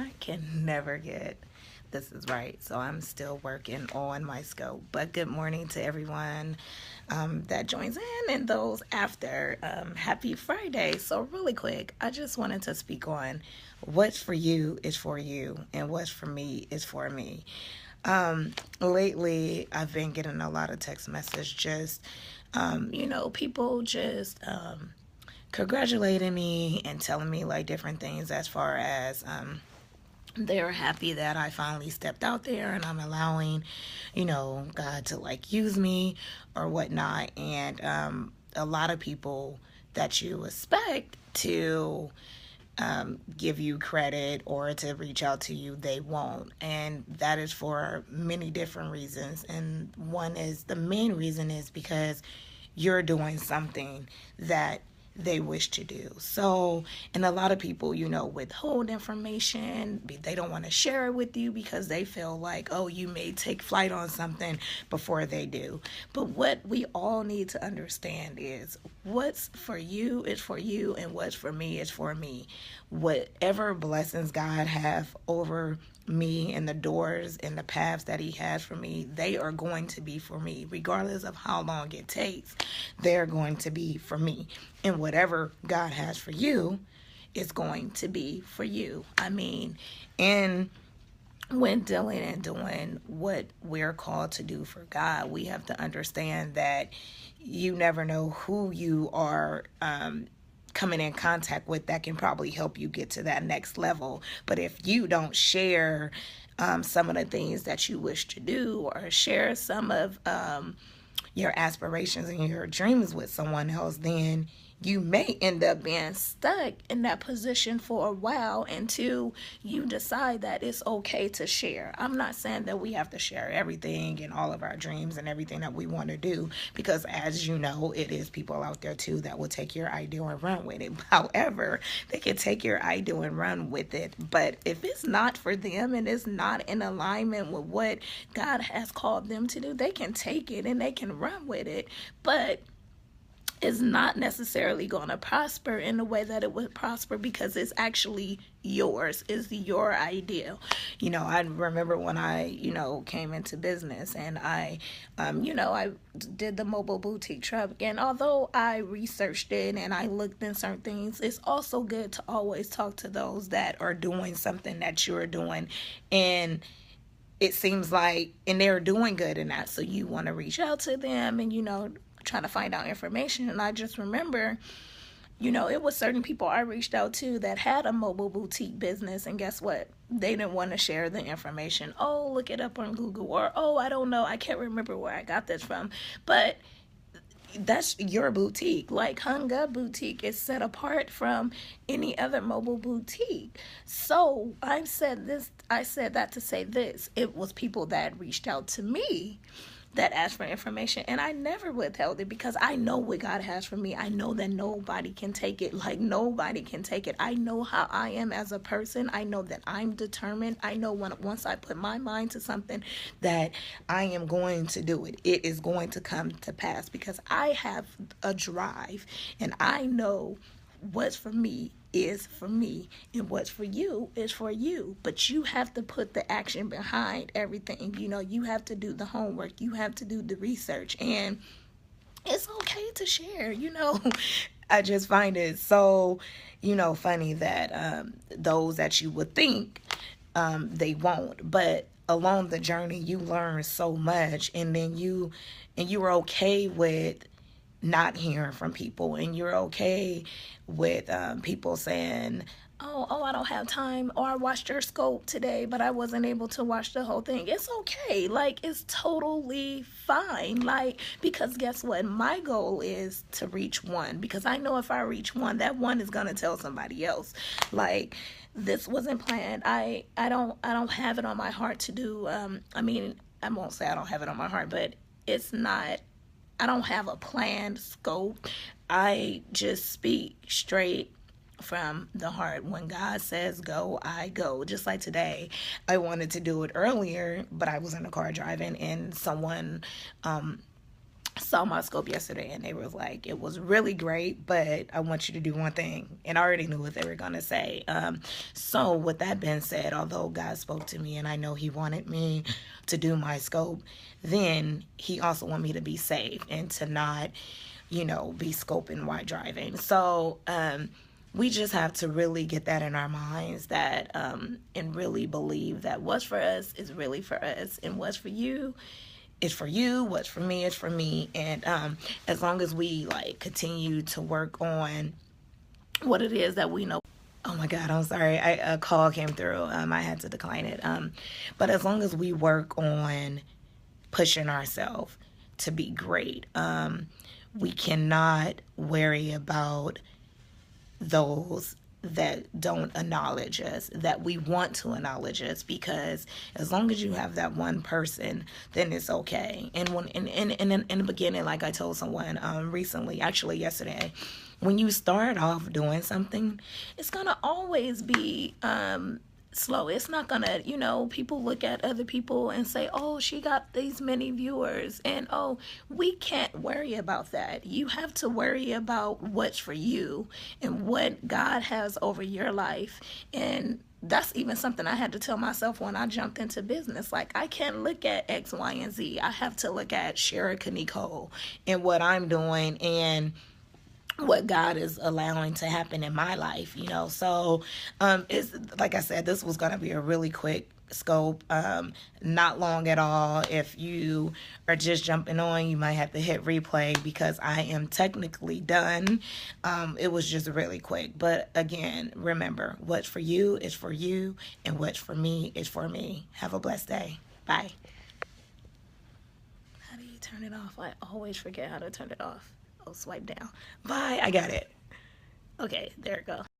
I can never get this is right. So I'm still working on my scope. But good morning to everyone that joins in and those after. Happy Friday. So, really quick, I just wanted to speak on what's for you is for you, and what's for me is for me. Lately, I've been getting a lot of text message just, people just congratulating me and telling me like different things as far as they're happy that I finally stepped out there and I'm allowing, God to like use me or whatnot. And a lot of people that you expect to give you credit or to reach out to you, they won't. And that is for many different reasons. And one is the main reason is because you're doing something that they wish to do. So, and a lot of people, withhold information. They don't want to share it with you because they feel like, oh, you may take flight on something before they do. But what we all need to understand is what's for you is for you, and what's for me is for me. Whatever blessings God have over me and the doors and the paths that he has for me, they are going to be for me regardless of how long it takes. They're going to be for me, and whatever God has for you is going to be for you. I mean, and when dealing and doing what we're called to do for God, we have to understand that you never know who you are coming in contact with that can probably help you get to that next level. But if you don't share some of the things that you wish to do, or share some of your aspirations and your dreams with someone else, then you may end up being stuck in that position for a while until you decide that it's okay to share. I'm not saying that we have to share everything and all of our dreams and everything that we want to do, because as you know, it is people out there too that will take your idea and run with it. However, they can take your idea and run with it, but if it's not for them and it's not in alignment with what God has called them to do, they can take it and they can run with it, but is not necessarily going to prosper in the way that it would prosper because it's actually yours. It's your idea. I remember when I, came into business and I did the mobile boutique truck. And although I researched it and I looked in certain things, it's also good to always talk to those that are doing something that you're doing. And it seems like, and they're doing good in that. So you want to reach out to them and, trying to find out information. And I just remember, it was certain people I reached out to that had a mobile boutique business, and guess what? They didn't want to share the information. Oh, look it up on Google, or oh, I don't know, I can't remember where I got this from. But that's your boutique. Like Hung Up Boutique is set apart from any other mobile boutique. So I said that to say this. It was people that reached out to me that asked for information, and I never withheld it because I know what God has for me. I know that nobody can take it. Like, nobody can take it. I know how I am as a person. I know that I'm determined. I know once I put my mind to something that I am going to do it. It is going to come to pass because I have a drive, and I know what's for me is for me, and what's for you is for you. But you have to put the action behind everything. You have to do the homework, you have to do the research, and it's okay to share. I just find it so funny that those that you would think they won't, but along the journey you learn so much, and then you're okay with not hearing from people, and you're okay with people saying, oh, I don't have time, or I watched your scope today, but I wasn't able to watch the whole thing. It's okay. Like, it's totally fine. Like, because guess what? My goal is to reach one, because I know if I reach one, that one is going to tell somebody else. Like, this wasn't planned. I don't have it on my heart to do, I won't say I don't have it on my heart, but it's not, I don't have a planned scope. I just speak straight from the heart. When God says go, I go. Just like today, I wanted to do it earlier, but I was in the car driving, and someone saw my scope yesterday and they was like, it was really great, but I want you to do one thing. And I already knew what they were going to say. So with that being said, although God spoke to me and I know he wanted me to do my scope, then he also wanted me to be safe and to not, be scoping while driving. So, we just have to really get that in our minds, that and really believe that what's for us is really for us, and what's for you is for you, what's for me is for me. And as long as we continue to work on what it is that we know. Oh my God, I'm sorry. A call came through. I had to decline it. But as long as we work on pushing ourselves to be great, we cannot worry about those that don't acknowledge us, that we want to acknowledge us, because as long as you have that one person, then it's okay. And when in the beginning, like I told someone recently, actually yesterday, when you start off doing something, it's gonna always be slow. It's not gonna, people look at other people and say, oh, she got these many viewers, and oh, we can't worry about that. You have to worry about what's for you and what God has over your life. And that's even something I had to tell myself when I jumped into business. Like, I can't look at X, Y, and Z. I have to look at Sherika, Nicole, and what I'm doing, and what God is allowing to happen in my life, So, it's like I said, this was going to be a really quick scope, not long at all. If you are just jumping on, you might have to hit replay because I am technically done. It was just really quick. But again, remember, what's for you is for you, and what's for me is for me. Have a blessed day. Bye. How do you turn it off? I always forget how to turn it off. Oh, swipe down. Bye. I got it. Okay, there it goes.